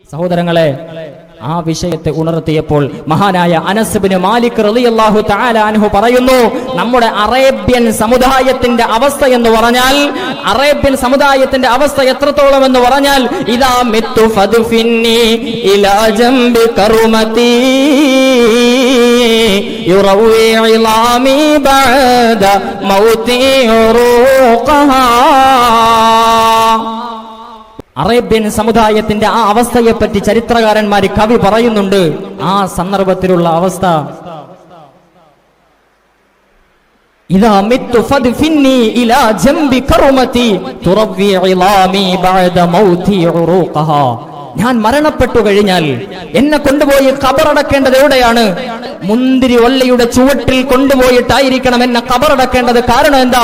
സഹോദരങ്ങളെ, ആ വിഷയത്തെ ഉണർത്തിയപ്പോൾ മഹാനായ അനസ് ഇബ്നു മാലിക് റളിയല്ലാഹു തആല അൻഹു പറയുന്നു, നമ്മുടെ അറേബ്യൻ സമുദായത്തിന്റെ അവസ്ഥ എന്ന് പറഞ്ഞാൽ, അറേബ്യൻ സമുദായത്തിന്റെ അവസ്ഥ എത്രത്തോളം എന്ന് പറഞ്ഞാൽ, ഇദാ മിത്തു ഫദ്ഫിന്നി ഇലാ ജംബി കറുമതി യുറവി ഇളാമി ബഅദ മൗതി ഉറൂഖഹാ. അറേബ്യൻ സമുദായത്തിന്റെ ആ അവസ്ഥയെപ്പറ്റി ചരിത്രകാരന്മാര് കവി പറയുന്നുണ്ട്. ആ സന്ദർഭത്തിലുള്ള അവസ്ഥ, ഇദാ മിത്തു ഫദ്ഫിന്നി ഇലാ ജംബി കറുമതി തുറവ്വി ഇളാമി ബഅദ മൗതി ഉറൂഖഹാ. ഞാൻ മരണപ്പെട്ടു കഴിഞ്ഞാൽ എന്നെ കൊണ്ടുപോയി ഖബറടക്കേണ്ടത് എവിടെയാണ്? മുന്തിരി വള്ളിയുടെ ചുവട്ടിൽ കൊണ്ടുപോയിട്ടായിരിക്കണം എന്നെ ഖബറടക്കേണ്ടത്. കാരണം എന്താ?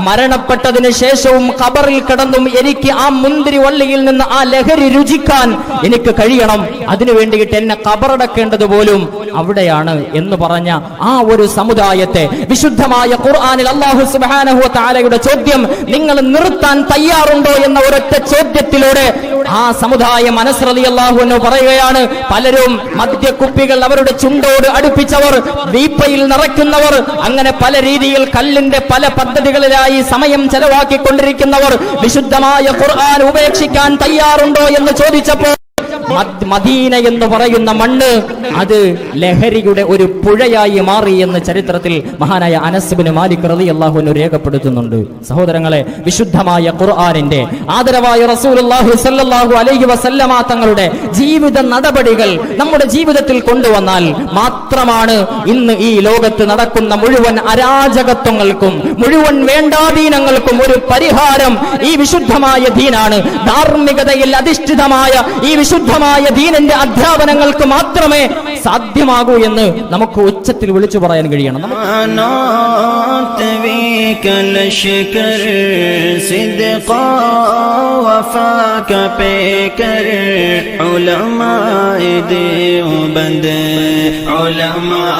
മരണപ്പെട്ടതിന് ശേഷവും ഖബറിൽ കിടന്നും എനിക്ക് ആ മുന്തിരി വള്ളിയിൽ നിന്ന് ആ ലഹരി രുചിക്കാൻ എനിക്ക് കഴിയണം. അതിനു വേണ്ടിയിട്ട് എന്നെ ഖബറടക്കേണ്ടത് പോലും അവിടെയാണ് എന്ന് പറഞ്ഞ ആ ഒരു സമുദായത്തെ വിശുദ്ധമായ ഖുർആനിൽ അല്ലാഹു സുബ്ഹാനഹു വ തആലയുടെ ചോദ്യം, നിങ്ങൾ നിർത്താൻ തയ്യാറുണ്ടോ എന്ന ഒരൊറ്റ ചോദ്യത്തിലൂടെ ആ സമുദായം അനസ് റളിയല്ലാഹു അൻഹു പറയുകയാണ്, പലരും മദ്യക്കുപ്പികൾ അവരുടെ ചുണ്ടോട് അടുപ്പിച്ചവർ, വീപ്പയിൽ നിറയ്ക്കുന്നവർ, അങ്ങനെ പല രീതിയിൽ കല്ലിന്റെ പല പദ്ധതികളിലായി സമയം ചെലവാക്കിക്കൊണ്ടിരിക്കുന്നവർ വിശുദ്ധമായ ഖുർആൻ ഉപേക്ഷിക്കാൻ തയ്യാറുണ്ടോ എന്ന് ചോദിച്ചപ്പോൾ മദീന എന്ന് പറയുന്ന മണ്ണ് അത് ലഹരിയുടെ ഒരു പുഴയായി മാറി എന്ന് ചരിത്രത്തിൽ മഹാനായ അനസ് ഇബ്നു മാലിക് റളിയല്ലാഹു അൻഹു രേഖപ്പെടുത്തുന്നുണ്ട്. സഹോദരങ്ങളെ, വിശുദ്ധമായ ഖുർആനിന്റെ ആദരവായ റസൂലുള്ളാഹി സ്വല്ലല്ലാഹു അലൈഹി വസല്ലമ തങ്ങളുടെ ജീവിത നടപടികൾ നമ്മുടെ ജീവിതത്തിൽ കൊണ്ടുവന്നാൽ മാത്രമാണ് ഇന്ന് ഈ ലോകത്ത് നടക്കുന്ന മുഴുവൻ അരാജകത്വങ്ങൾക്കും മുഴുവൻ വേണ്ടാധീനങ്ങൾക്കും ഒരു പരിഹാരം ഈ വിശുദ്ധമായ ദീനാണ്. ധാർമ്മികതയിൽ അധിഷ്ഠിതമായ ഈ വിശുദ്ധമായ ദീനിന്റെ അധ്യാപനങ്ങൾക്ക് മാത്രമേ സാധ്യമാകൂ എന്ന് നമുക്ക് ഉച്ചത്തിൽ വിളിച്ചു പറയാൻ കഴിയണം. ഉലമാ